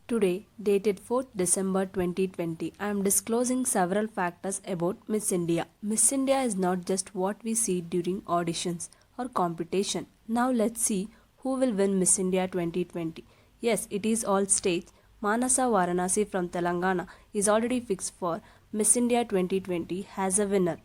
Today, dated 4th December 2020, I am disclosing several factors about Miss India. Miss India is not just what we see during auditions or competition. Now let's see who will win Miss India 2020. Yes, it is all staged. Manasa Varanasi from Telangana is already fixed for Miss India 2020 as a winner.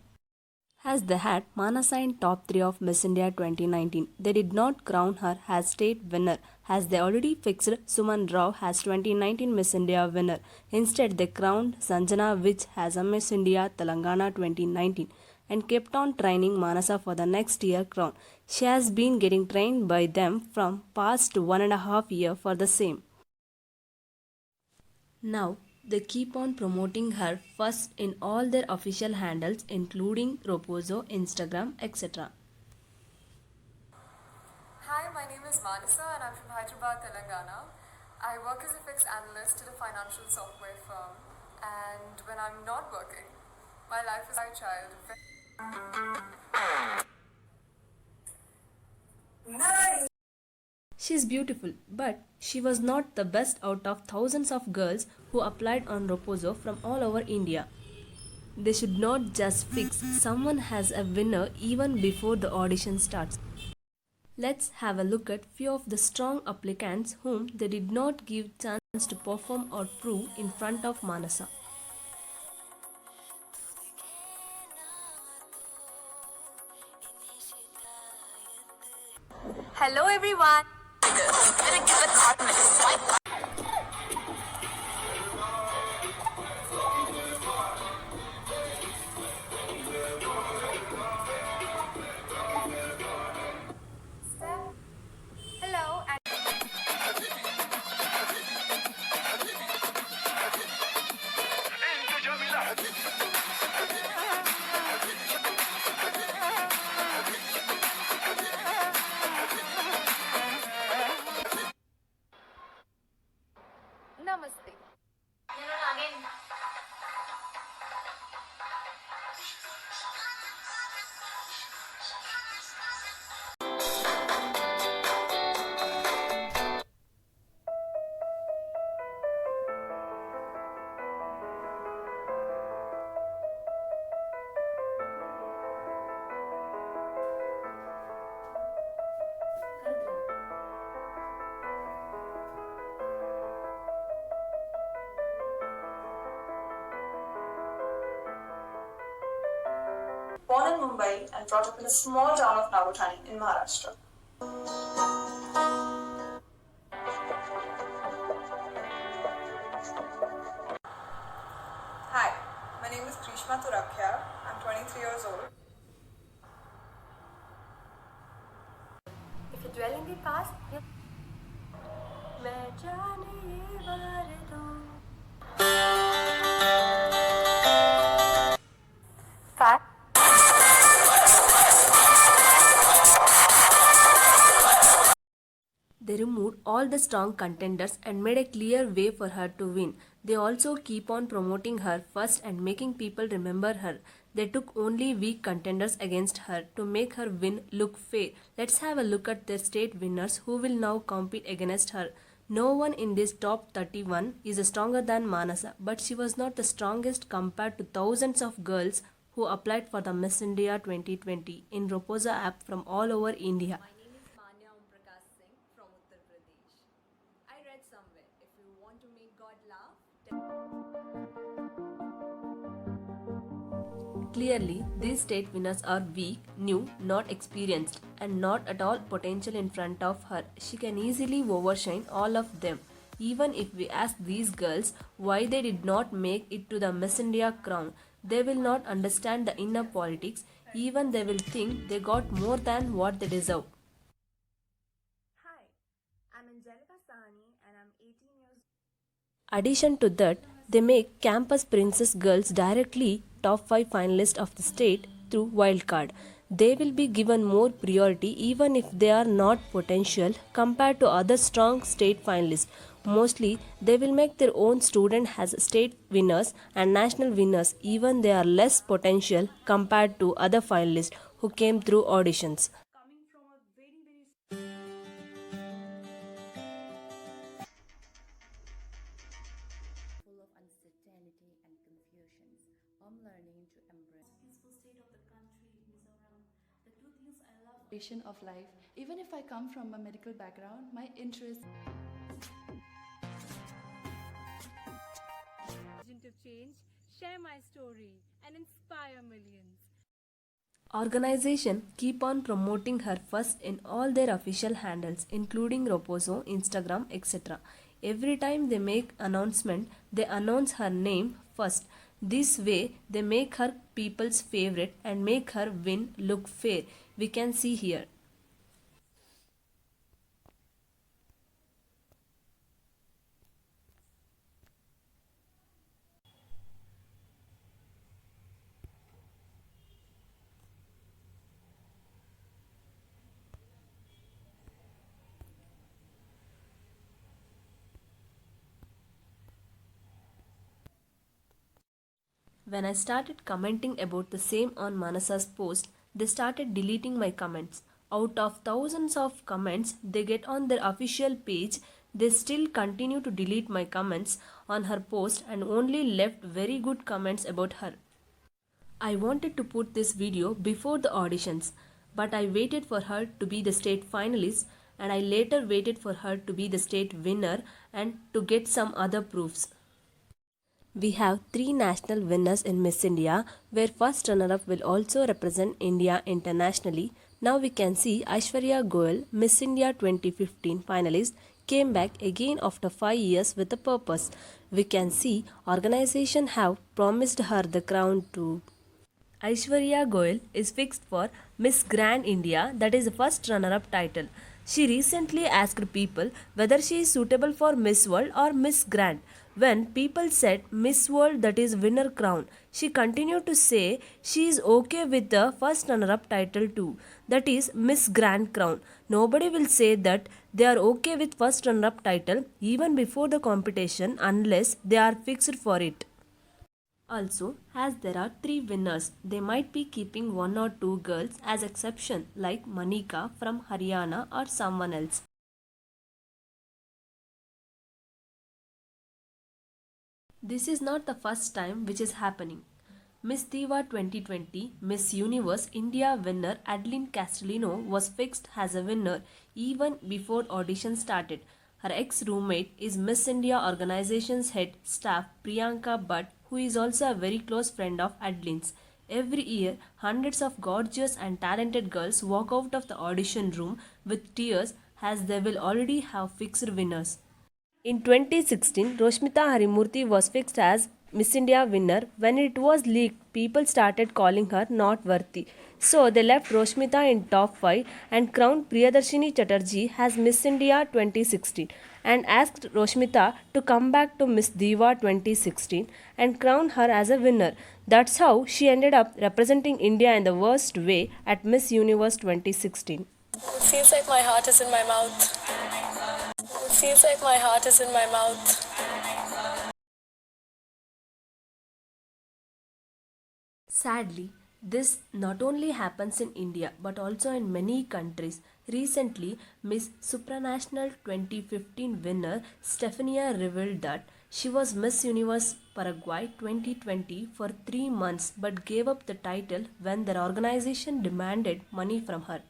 As they had Manasa in top 3 of Miss India 2019, they did not crown her as state winner as they already fixed Suman Rao as 2019 Miss India winner. Instead, they crowned Sanjana Vij as a Miss India Telangana 2019 and kept on training Manasa for the next year crown. She has been getting trained by them from past 1.5 years for the same. Now, they keep on promoting her first in all their official handles including Ropozo, Instagram, etc. Hi, my name is Manasa and I'm from Hyderabad, Telangana. I work as a fixed analyst at a financial software firm, and when I'm not working, my life is my child. She is beautiful, but she was not the best out of thousands of girls who applied on Ropozo from all over India. They should not just fix someone as a winner even before the audition starts. Let's have a look at few of the strong applicants whom they did not give chance to perform or prove in front of Manasa. Hello, everyone. Hello, and Namaste. Born in Mumbai and brought up in the small town of Navotani in Maharashtra. Hi, my name is Krishma Turakhya. I'm 23 years old. If you dwell in the past, fact. They removed all the strong contenders and made a clear way for her to win. They also keep on promoting her first and making people remember her. They took only weak contenders against her to make her win look fair. Let's have a look at their state winners who will now compete against her. No one in this top 31 is stronger than Manasa, but she was not the strongest compared to thousands of girls who applied for the Miss India 2020 in Roposa app from all over India. My name is Manya Om Prakash Singh from Uttar Pradesh. I read somewhere, if you want to make God laugh, Clearly, these state winners are weak, new, not experienced, and not at all potential in front of her. She can easily overshine all of them. Even if we ask these girls why they did not make it to the Miss India crown, they will not understand the inner politics. Even they will think they got more than what they deserve. Hi, I'm Angelica Sahani and I'm 18 years Addition to that, they make campus princess girls directly top 5 finalists of the state through wildcard. They will be given more priority even if they are not potential compared to other strong state finalists. Mostly, they will make their own student as state winners and national winners even they are less potential compared to other finalists who came through auditions. Coming from a very foundation of life. Even if I come from a medical background, my interest Agent of change, share my story, and inspire millions. Organization keep on promoting her first in all their official handles, including Roposo, Instagram, etc. Every time they make announcement, they announce her name first. This way, they make her people's favorite and make her win look fair. We can see here. When I started commenting about the same on Manasa's post, they started deleting my comments. Out of thousands of comments they get on their official page, they still continue to delete my comments on her post and only left very good comments about her. I wanted to put this video before the auditions, but I waited for her to be the state finalist and I later waited for her to be the state winner and to get some other proofs. We have 3 national winners in Miss India, where first runner-up will also represent India internationally. Now we can see Aishwarya Goel, Miss India 2015 finalist, came back again after 5 years with a purpose. We can see organization have promised her the crown too. Aishwarya Goel is fixed for Miss Grand India, that is the first runner-up title. She recently asked people whether she is suitable for Miss World or Miss Grand. When people said Miss World, that is winner crown, she continued to say she is okay with the first runner-up title too, that is Miss Grand crown. Nobody will say that they are okay with first runner-up title even before the competition unless they are fixed for it. Also, as there are 3 winners, they might be keeping 1 or 2 girls as exception like Manika from Haryana or someone else. This is not the first time which is happening. Miss Diva 2020 Miss Universe India winner Adeline Castellino was fixed as a winner even before audition started. Her ex-roommate is Miss India organization's head staff Priyanka Bhatt, who is also a very close friend of Adeline's. Every year, hundreds of gorgeous and talented girls walk out of the audition room with tears as they will already have fixed winners. In 2016, Roshmita Harimurthy was fixed as Miss India winner. When it was leaked, people started calling her not worthy. So they left Roshmita in top 5 and crowned Priyadarshini Chatterjee as Miss India 2016 and asked Roshmita to come back to Miss Diva 2016 and crown her as a winner. That's how she ended up representing India in the worst way at Miss Universe 2016. It feels like my heart is in my mouth. It feels like my heart is in my mouth. Sadly, this not only happens in India but also in many countries. Recently, Miss Supranational 2015 winner Stefania revealed that she was Miss Universe Paraguay 2020 for 3 months but gave up the title when their organization demanded money from her.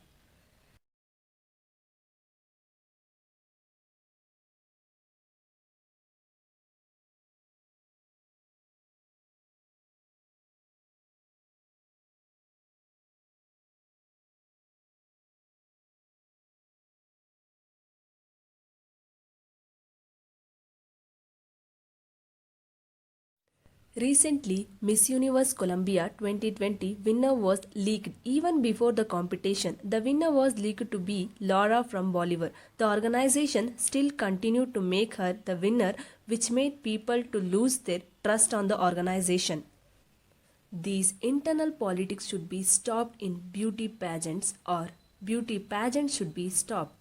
Recently, Miss Universe Colombia 2020 winner was leaked even before the competition. The winner was leaked to be Laura from Bollywood. The organization still continued to make her the winner, which made people to lose their trust on the organization. These internal politics should be stopped in beauty pageants, or beauty pageants should be stopped.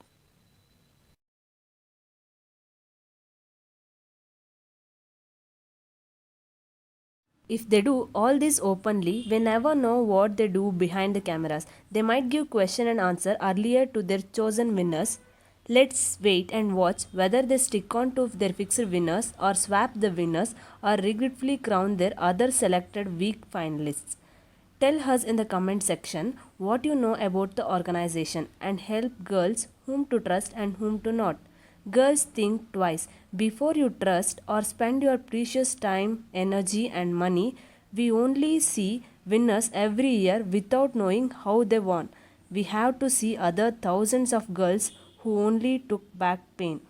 If they do all this openly, we never know what they do behind the cameras. They might give question and answer earlier to their chosen winners. Let's wait and watch whether they stick on to their fixed winners or swap the winners or regretfully crown their other selected weak finalists. Tell us in the comment section what you know about the organization and help girls whom to trust and whom to not. Girls, think twice before you trust or spend your precious time, energy, and money. We only see winners every year without knowing how they won. We have to see other thousands of girls who only took back pain.